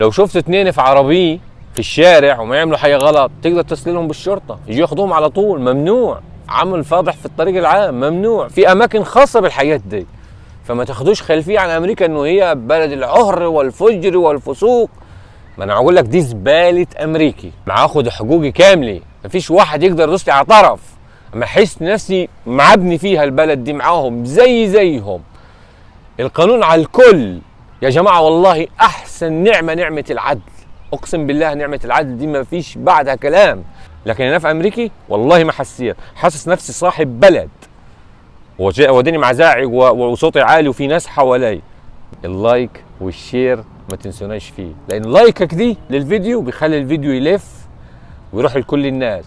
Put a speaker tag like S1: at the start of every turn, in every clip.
S1: لو شفت اتنين في عربيه في الشارع وما يعملوا حاجه غلط تقدر تسللهم بالشرطه، يجوا ياخدوهم على طول. ممنوع عمل فاضح في الطريق العام، ممنوع في اماكن خاصه بالحاجات دي. فما تاخدوش خلفيه عن امريكا انه هي بلد العهر والفجر والفسوق. ما انا اقول لك دي زباله امريكي، معاخد حقوقي كامله، مفيش واحد يقدر يدوس لي على طرف. اما احس نفسي معبني فيها البلد دي معاهم زيهم. القانون على الكل يا جماعه، والله احسن نعمه نعمه العدل، اقسم بالله نعمه العدل دي ما فيش بعدها كلام. لكن انا في امريكي والله ما حسيت، حاسس نفسي صاحب بلد وديني معزاعق وصوتي عالي وفي ناس حوالي. اللايك والشير ما تنسوناش فيه، لان لايكك دي للفيديو بيخلي الفيديو يلف ويروح لكل الناس.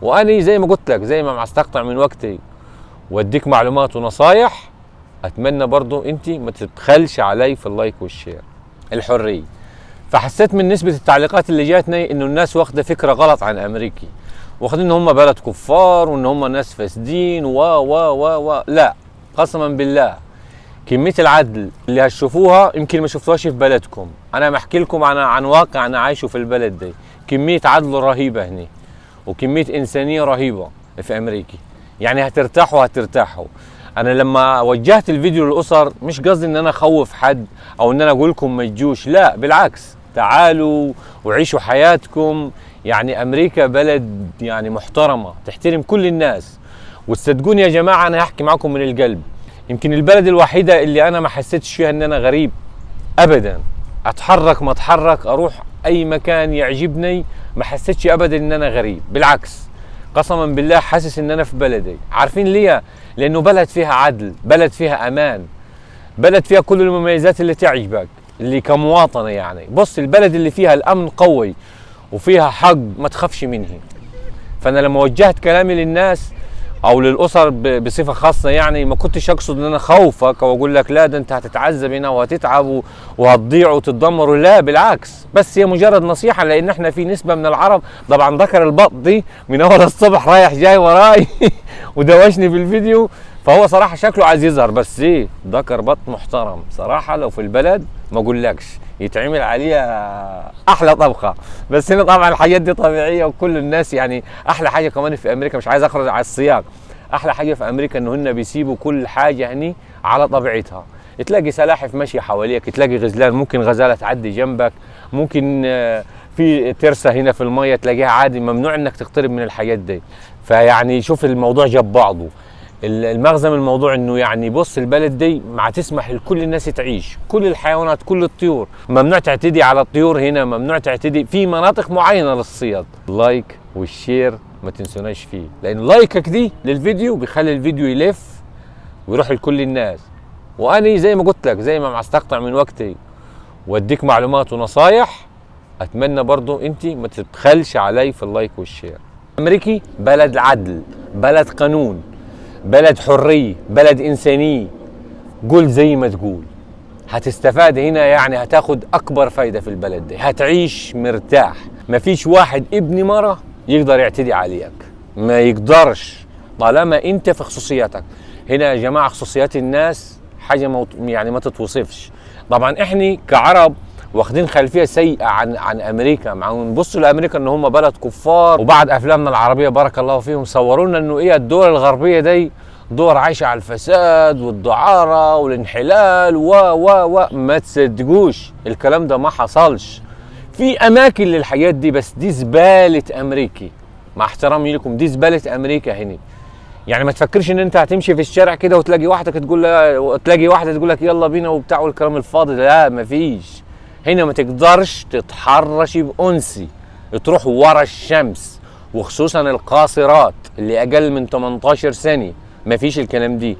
S1: وانا زي ما قلت لك، زي ما استقطع من وقتي واديك معلومات ونصايح، اتمنى برضو انت ما تبخلش علي في اللايك والشير. الحريه. فحسيت من نسبه التعليقات اللي جاتني انه الناس واخده فكره غلط عن امريكي، واخدين ان هم بلد كفار وان هم ناس فاسدين لا، قسما بالله كميه العدل اللي هتشوفوها يمكن ما شفتوهاش في بلدكم. انا بحكي لكم عن واقع انا عايشه في البلد دي. كميه عدل رهيبه هنا وكميه انسانيه رهيبه في امريكا، يعني هترتاحوا. انا لما وجهت الفيديو للاسر مش قصدي ان انا اخوف حد او ان انا اقول لكم ما تجوش، لا بالعكس، تعالوا وعيشوا حياتكم. يعني امريكا بلد يعني محترمه، تحترم كل الناس. وتصدقوني يا جماعه انا هحكي معكم من القلب، يمكن البلد الوحيده اللي انا ما حسيتش فيها ان انا غريب ابدا. اتحرك ما اتحرك، اروح اي مكان يعجبني، ما حسيتش ابدا ان انا غريب، بالعكس قسما بالله حاسس ان انا في بلدي. عارفين ليه؟ لانه بلد فيها عدل، بلد فيها امان، بلد فيها كل المميزات اللي تعجبك اللي كمواطنه. يعني بص، البلد اللي فيها الامن قوي وفيها حق ما تخافش منه. فانا لما وجهت كلامي للناس او للاسر بصفه خاصه، يعني ما كنتش اقصد ان انا خوفك او اقول لك لا ده انت هتتعذب هنا وهتتعب وهتضيع وتتدمر، لا بالعكس، بس هي مجرد نصيحه. لان احنا في نسبه من العرب، طبعا ذكر البط دي من اول الصبح رايح جاي وراي ودوشني في الفيديو، فهو صراحه شكله عايز يظهر، بس ايه، ذكر بط محترم صراحه. لو في البلد ما اقولكش يتعمل عليها احلى طبخه. بس هنا طبعا الحاجات دي طبيعيه وكل الناس، يعني احلى حاجه كمان في امريكا، مش عايز اخرج على السياق، احلى حاجه في امريكا انه هن بيسيبوا كل حاجه هني على طبيعتها. تلاقي سلاحف ماشيه حواليك، تلاقي غزلان، ممكن غزاله تعدي جنبك، ممكن في ترسه هنا في الميه تلاقيها عادي، ممنوع انك تقترب من الحاجات دي. فيعني شوف الموضوع جاب بعضه. المغزى من الموضوع انه يعني بص، البلد دي ما تسمح لكل الناس تعيش، كل الحيوانات، كل الطيور، ممنوع تعتدي على الطيور هنا، ممنوع تعتدي في مناطق معينه للصيد. اللايك والشير ما تنسوناش فيه، لان لايكك دي للفيديو بيخلي الفيديو يلف ويروح لكل الناس. وانا زي ما قلت لك، زي ما استقطع من وقتي واديك معلومات ونصايح، اتمنى برضو انت ما تبخلش علي في اللايك والشير. امريكي بلد عدل، بلد قانون، بلد حريه، بلد انسانيه. قول زي ما تقول، هتستفاد هنا، يعني هتاخد اكبر فايده في البلد دي، هتعيش مرتاح. مفيش واحد ابن مره يقدر يعتدي عليك، ما يقدرش طالما انت في خصوصياتك. هنا يا جماعه خصوصيات الناس حاجه يعني ما تتوصفش. طبعا احنا كعرب واخدين خلفيه سيئه عن امريكا، مع نبص لامريكا ان هم بلد كفار، وبعد افلامنا العربيه بارك الله فيهم صوروا لنا انه ايه، الدول الغربيه دي دول عايشه على الفساد والدعاره والانحلال ما تصدقوش الكلام ده، ما حصلش. في اماكن للحاجات دي، بس دي زباله امريكي، مع احترامي لكم، دي زباله امريكا هنا. يعني ما تفكرش ان انت هتمشي في الشارع كده وتلاقي واحده تقول لك يلا بينا وبتاع والكلام الفاضي ده، لا مفيش. هنا ما تقدرش تتحرش بأنسي، تروح ورا الشمس، وخصوصا القاصرات اللي اقل من 18 سنه، مفيش الكلام دي.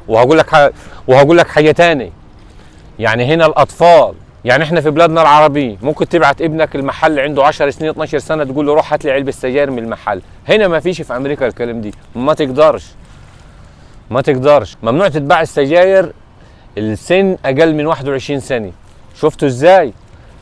S1: وهقول لك حاجه تاني، يعني هنا الاطفال، يعني احنا في بلادنا العربيه ممكن تبعت ابنك المحل عنده 10 سنين 12 سنه تقول له روح هات لي علبه سجاير من المحل. هنا مفيش في امريكا الكلام دي، ما تقدرش، ممنوع تتباع السجاير السن اقل من 21 سنه. شفتوا ازاي؟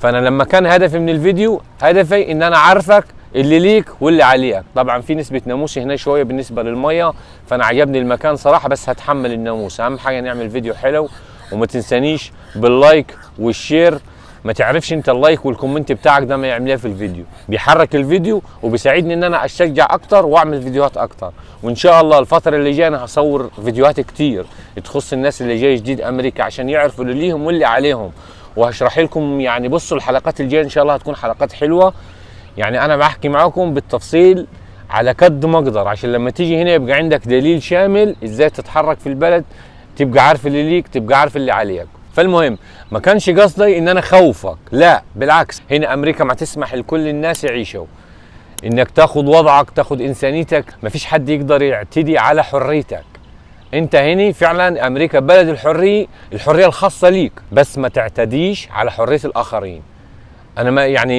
S1: فانا لما كان هدفي من الفيديو، هدفي ان انا عارفك اللي ليك واللي عليك. طبعا في نسبه ناموس هنا شويه بالنسبه للميه، فانا عجبني المكان صراحه، بس هتحمل الناموس. اهم حاجه نعمل فيديو حلو، وما تنسانيش باللايك والشير ما تعرفش انت اللايك والكومنت بتاعك ده ما يعمل ايه في الفيديو، بيحرك الفيديو وبيساعدني ان انا اشجع اكتر واعمل فيديوهات اكتر. وان شاء الله الفتره اللي جايه انا هصور فيديوهات كتير تخص الناس اللي جاي جديد امريكا عشان يعرفوا اللي ليهم واللي عليهم، وهشرح لكم يعني. بصوا الحلقات الجايه ان شاء الله هتكون حلقات حلوه، يعني انا بحكي معاكم بالتفصيل على قد ما اقدر، عشان لما تيجي هنا يبقى عندك دليل شامل ازاي تتحرك في البلد، تبقى عارف اللي ليك، تبقى عارف اللي عليك. فالمهم ما كانش قصدي ان انا خوفك، لا بالعكس، هنا امريكا ما تسمح لكل الناس يعيشوا، انك تاخد وضعك، تاخد انسانيتك، ما فيش حد يقدر يعتدي على حريتك. انت هنا فعلا امريكا بلد الحريه الخاصه ليك، بس ما تعتديش على حريه الاخرين. انا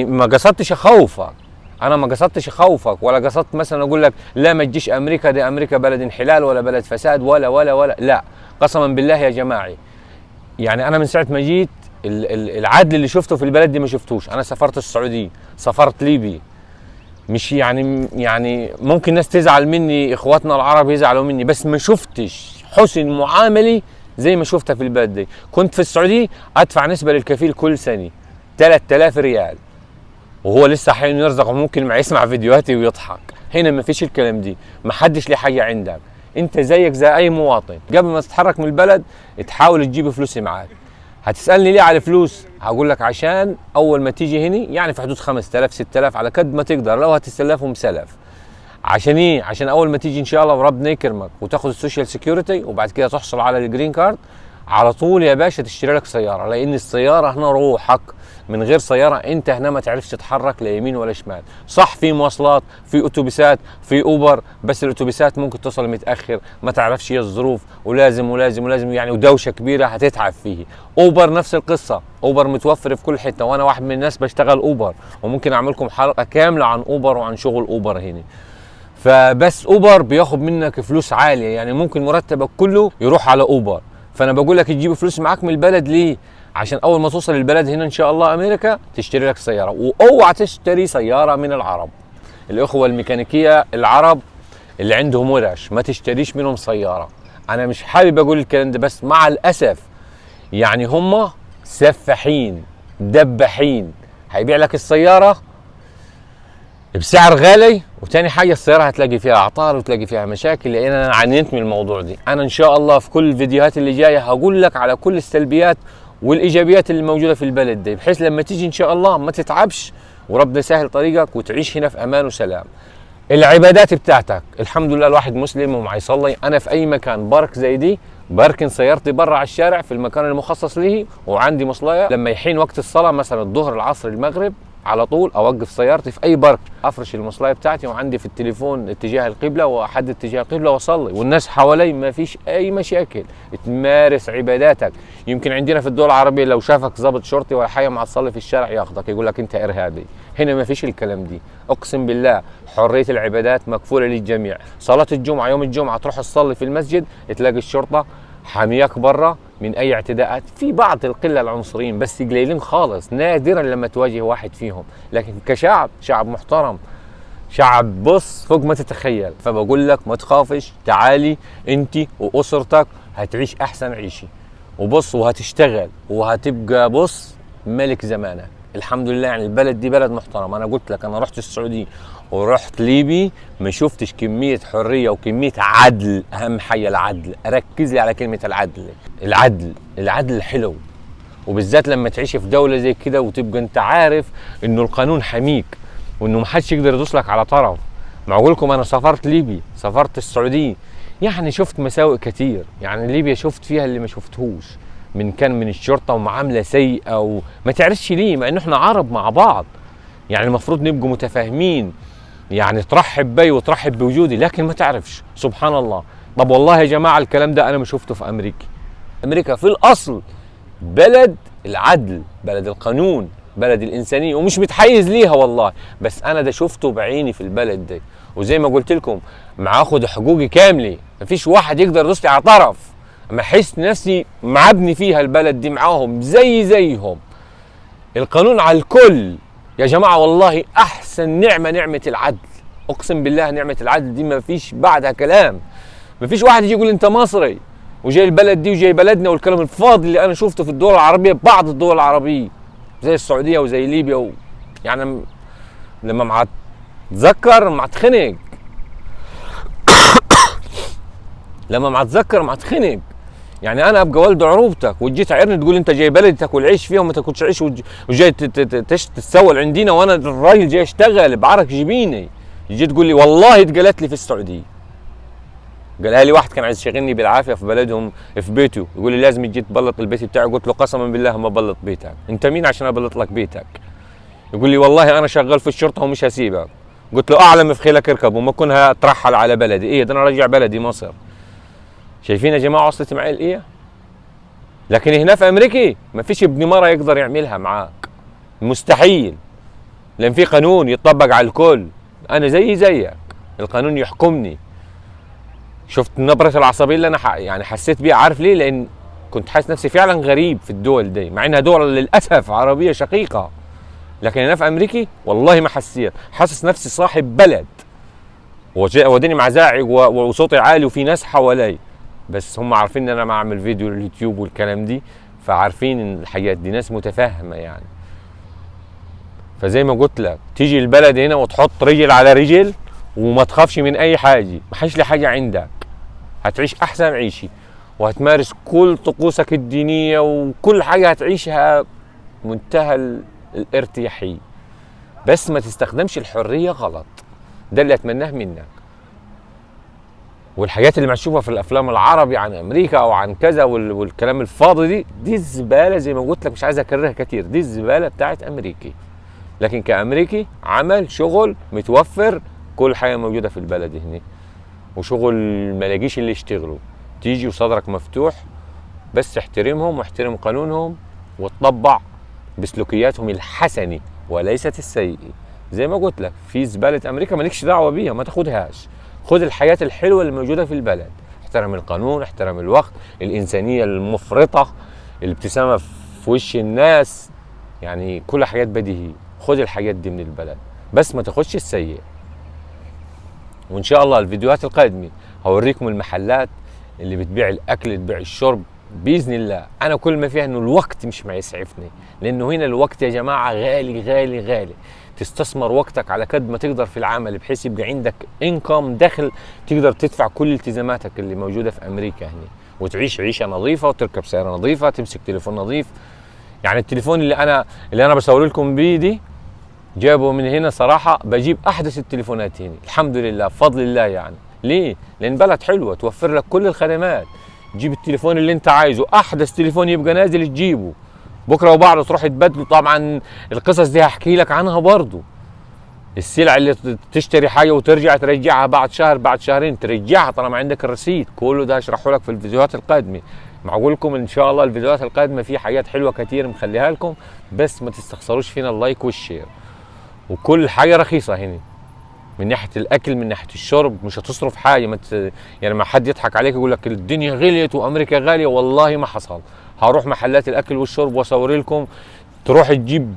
S1: ما قصدتش اخوفك، انا ما قصدتش اخوفك، ولا قصدت مثلا اقول لك لا ما تجيش امريكا، دي امريكا بلد انحلال ولا بلد فساد ولا لا، قسما بالله يا جماعه. يعني انا من ساعه ما جيت العدل اللي شفته في البلد دي ما شفتوش. انا سافرت السعوديه، سافرت ليبيا، مش يعني ممكن ناس تزعل مني، اخواتنا العرب يزعلوا مني، بس ما شفتش حسن معاملي زي ما شفتها في البلد دي. كنت في السعوديه ادفع نسبه للكفيل كل سنه 3000 ريال، وهو لسه حي يرزق وممكن ما يسمع فيديوهاتي ويضحك. هنا ما فيش الكلام دي، ما حدش ليه حاجه عندك، انت زيك زي اي مواطن. قبل ما تتحرك من البلد تحاول تجيب فلوس معاك. هتسالني ليه على فلوس؟ هقول لك عشان اول ما تيجي هنا يعني في حدود 5000 6000 على قد ما تقدر، لو هتستلفهم سلف. عشان ايه؟ عشان اول ما تيجي ان شاء الله وربنا يكرمك وتاخد السوشيال سيكيورتي وبعد كده تحصل على الجرين كارد، على طول يا باشا تشتري لك سياره، لان السياره هنا روحك. من غير سياره انت هنا ما تعرفش تتحرك لا يمين ولا شمال. صح في مواصلات، في اتوبيسات، في اوبر، بس الاتوبيسات ممكن توصل متاخر، ما تعرفش ايه الظروف، ولازم يعني، ودوشه كبيره هتتعب فيه. اوبر نفس القصه، اوبر متوفر في كل حته، وانا واحد من الناس بشتغل اوبر، وممكن اعمل لكم حلقه كامله عن اوبر وعن شغل اوبر هنا. فبس اوبر بياخد منك فلوس عاليه، يعني ممكن مرتبك كله يروح على اوبر. فانا بقول لك تجيب فلوس معاك من البلد ليه؟ عشان اول ما توصل البلد هنا ان شاء الله امريكا تشتري لك سياره. واوعى تشتري سياره من العرب، الاخوه الميكانيكيه العرب اللي عندهم ورش ما تشتريش منهم سياره. انا مش حابب اقول الكلام ده، بس مع الاسف يعني هم سفاحين دباحين، هيبيع لك السياره بسعر غالي، وتاني حاجه السياره هتلاقي فيها اعطال وتلاقي فيها مشاكل. لان انا عانيت من الموضوع دي. انا ان شاء الله في كل الفيديوهات اللي جايه هقول لك على كل السلبيات والايجابيات اللي موجوده في البلد دي، بحيث لما تيجي ان شاء الله ما تتعبش وربنا يسهل طريقك وتعيش هنا في امان وسلام. العبادات بتاعتك الحمد لله الواحد مسلم ومع يصلي. انا في اي مكان بارك زي دي بركن سيارتي برا على الشارع في المكان المخصص ليه، وعندي مصلايه لما يحين وقت الصلاه مثلا الظهر العصر المغرب على طول اوقف سيارتي في اي بارك، افرش المصلايه بتاعتي، وعندي في التليفون اتجاه القبله واحدد اتجاه القبله واصلي، والناس حوالي ما فيش اي مشاكل. تمارس عباداتك. يمكن عندنا في الدول العربيه لو شافك ضابط شرطي ولا حاجه مع تصلي في الشارع ياخذك يقول لك انت ارهابي. هنا ما فيش الكلام دي، اقسم بالله حريه العبادات مكفوله للجميع. صلاه الجمعه يوم الجمعه تروح تصلي في المسجد تلاقي الشرطه حامياك برا من اي اعتداءات. في بعض القله العنصريين بس قليلين خالص، نادرا لما تواجه واحد فيهم، لكن كشعب شعب محترم، شعب بص فوق ما تتخيل. فبقول لك ما تخافش، تعالي انت واسرتك هتعيش احسن عيشه، وبص وهتشتغل وهتبقى بص ملك زمانك. الحمد لله يعني البلد دي بلد محترم. انا قلت لك انا رحت السعوديه ورحت ليبي، ما شفتش كميه حريه وكميه عدل. اهم حاجه العدل، ركز لي على كلمه العدل. العدل حلو، وبالذات لما تعيش في دوله زي كده وتبقى انت عارف انه القانون حميك وانه ما حدش يقدر يدوس لك على طرف. معقول لكم انا سافرت ليبي، سافرت السعوديه، يعني شفت مساوئ كتير. يعني ليبيا شفت فيها اللي ما شفتهوش، من الشرطه ومعامله سيئه، وما تعرفش ليه مع انه احنا عرب مع بعض، يعني المفروض نبقوا متفاهمين، يعني ترحب بي وترحب بوجودي، لكن ما تعرفش سبحان الله. طب والله يا جماعه الكلام ده انا ما شفته في امريكا. امريكا في الاصل بلد العدل، بلد القانون، بلد الانسانيه، ومش متحيز ليها والله، بس انا ده شفته بعيني في البلد دي. وزي ما قلت لكم معاخد حقوقي كامله، مفيش واحد يقدر يدوس لي على طرف. اما احس نفسي معبني فيها البلد دي معاهم زيهم. القانون على الكل يا جماعه، والله احسن نعمه نعمه العدل. اقسم بالله نعمه العدل دي ما فيش بعدها كلام. ما فيش واحد يجي يقول انت مصري وجاي البلد دي وجاي بلدنا والكلام الفاضي اللي انا شفته في الدول العربيه، بعض الدول العربيه زي السعوديه وزي ليبيا يعني لما مع اتذكر مع اتخنق لما مع اتذكر مع اتخنق. يعني انا ابقى والد عروبتك وتجي تعيرني تقول انت جاي بلدي تاكل عيش فيها وما تاكلش عيش وجاي تتسول عندنا، وانا الراجل جاي اشتغل بعرق جبيني، يجي تقول لي والله اتقالت لي في السعوديه. قالها لي واحد كان عايز يشغلني بالعافيه في بلدهم في بيته، يقول لي لازم تجي تبلط البيت بتاعي. قلت له قسما بالله ما بلط بيتك، انت مين عشان ابلط لك بيتك؟ يقول لي والله انا شغال في الشرطه ومش هسيبك. قلت له اعلم في خيلك اركب وما كنها اترحل على بلدي. ايه ده انا راجع بلدي مصر. شايفين يا جماعه وصلت معي الايه؟ لكن هنا في امريكا ما فيش ابن مره يقدر يعملها معاك، مستحيل، لان في قانون يطبق على الكل. انا زيك، القانون يحكمني. شفت نبره العصبيه اللي انا يعني حسيت بيها؟ عارف ليه؟ لان كنت حاسس نفسي فعلا غريب في الدول دي، مع انها دول للاسف عربيه شقيقه، لكن هنا في امريكا والله ما حسيت، حاسس نفسي صاحب بلد. وديني معزعج وصوتي عالي وفي ناس حوالي، بس هم عارفين ان انا ما اعمل فيديو لليوتيوب والكلام دي، فعارفين ان الحاجات دي ناس متفاهمه يعني. فزي ما قلت لك تيجي البلد هنا وتحط رجل على رجل وما تخافش من اي حاجه، ما حيش لي حاجه عندك، هتعيش احسن عيشي وهتمارس كل طقوسك الدينيه وكل حاجه هتعيشها منتهى الارتياحيه، بس ما تستخدمش الحريه غلط. ده اللي اتمناه منك. والحاجات اللي بنشوفها في الافلام العربي عن امريكا او عن كذا والكلام الفاضي دي الزباله، زي ما قلت لك مش عايز اكررها كتير، دي الزباله بتاعت امريكي. لكن كامريكي عمل شغل متوفر، كل حاجه موجوده في البلد هنا، وشغل ما لاقيش اللي يشتغلوا. تيجي وصدرك مفتوح، بس احترمهم واحترم قانونهم وتطبع بسلوكياتهم الحسنه وليست السيئه. زي ما قلت لك في زباله امريكا مالكش دعوه بيها، ما تاخدهاش، خد الحياه الحلوه اللي موجوده في البلد. احترم القانون، احترم الوقت، الانسانيه المفرطه، الابتسامه في وش الناس، يعني كل حاجات بديهيه. خد الحاجات دي من البلد، بس ما تاخدش السيء. وان شاء الله الفيديوهات القادمه هوريكم المحلات اللي بتبيع الاكل بتبيع الشرب باذن الله. انا كل ما فيها انه الوقت مش ما يسعفني، لانه هنا الوقت يا جماعه غالي غالي غالي. تستثمر وقتك على قد ما تقدر في العمل، بحيث يبقى عندك انكم، دخل تقدر تدفع كل التزاماتك اللي موجوده في امريكا هنا، وتعيش عيشه نظيفه وتركب سياره نظيفه، تمسك تليفون نظيف. يعني التليفون اللي انا بصور لكم بيه دي جابه من هنا صراحه، بجيب احدث التليفونات هنا الحمد لله بفضل الله. يعني ليه؟ لان بلد حلوه توفر لك كل الخدمات. تجيب التليفون اللي انت عايزه، احدث تليفون يبقى نازل تجيبه، بكره وبعده تروح تبدله. طبعا القصص دي هحكي لك عنها برضو. السلع اللي تشتري حاجه وترجع ترجعها بعد شهر بعد شهرين ترجعها طالما عندك الرصيد، كله ده هشرحه لك في الفيديوهات القادمه. معقول لكم ان شاء الله الفيديوهات القادمه في حاجات حلوه كتير مخليها لكم، بس ما تستخسروش فينا اللايك والشير. وكل حاجه رخيصه هنا، من ناحيه الاكل من ناحيه الشرب، مش هتصرف حاجه. يعني ما حد يضحك عليك يقول لك الدنيا غليت وامريكا غاليه، والله ما حصل. هروح محلات الاكل والشرب واصور لكم، تروح تجيب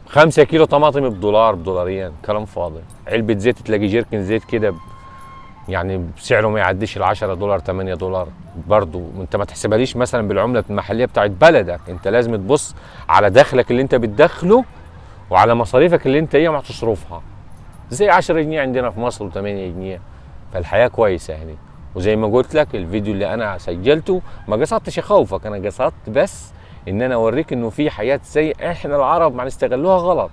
S1: 5 كيلو طماطم بدولار بدولارين، كلام فاضي. علبه زيت تلاقي جيركن زيت كده يعني سعره ما يعديش ال 10 دولار 8 دولار. برضه انت ما تحسبهاليش مثلا بالعمله المحليه بتاعت بلدك، انت لازم تبص على دخلك اللي انت بتدخله وعلى مصاريفك اللي انت ما هتصرفها. زي 10 جنيه عندنا في مصر و8 جنيه، فالحياه كويسه هنا. وزي ما قلت لك الفيديو اللي انا سجلته ما قصدتش اخوفك، انا قصدت بس ان انا اوريك انه في حياه سيئه احنا العرب ما نستغلوها غلط.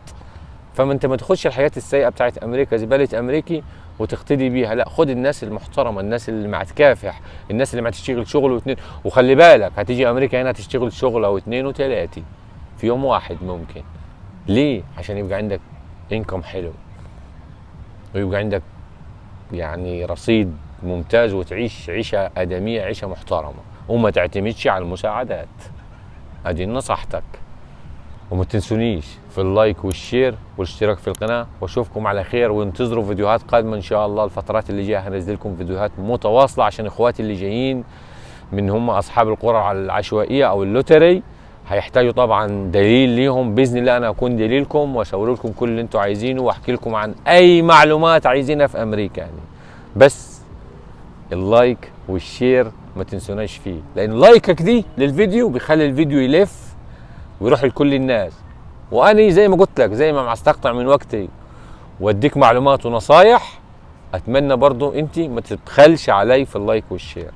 S1: فما انت ما تاخدش الحياه السيئه بتاعت امريكا زباله امريكي وتقتدي بيها، لا، خد الناس المحترمه، الناس اللي ما تكافح، الناس اللي ما تشتغل شغل واثنين. وخلي بالك هتيجي امريكا هنا تشتغل شغل او اثنين وثلاثه في يوم واحد ممكن. ليه؟ عشان يبقى عندك انكم حلو ويبقى عندك يعني رصيد ممتاز وتعيش عيشه ادميه، عيشه محترمه، وما تعتمدش على المساعدات. ادي نصيحتك. وما تنسونيش في اللايك والشير والاشتراك في القناه، واشوفكم على خير. وانتظروا فيديوهات قادمه ان شاء الله. الفترات اللي جايه هنزل لكم فيديوهات متواصله عشان اخواتي اللي جايين من هم اصحاب القرى العشوائيه او اللوتري، هيحتاجوا طبعا دليل ليهم. باذن الله انا اكون دليلكم واشاور لكم كل اللي انتم عايزينه، واحكي لكم عن اي معلومات عايزينها في امريكا يعني. بس اللايك والشير ما تنسوناش فيه، لان لايكك دي للفيديو بيخلي الفيديو يلف ويروح لكل الناس. وأنا زي ما قلت لك، زي ما استقطع من وقتي واديك معلومات ونصايح، اتمنى برضو انت ما تبخلش علي في اللايك والشير.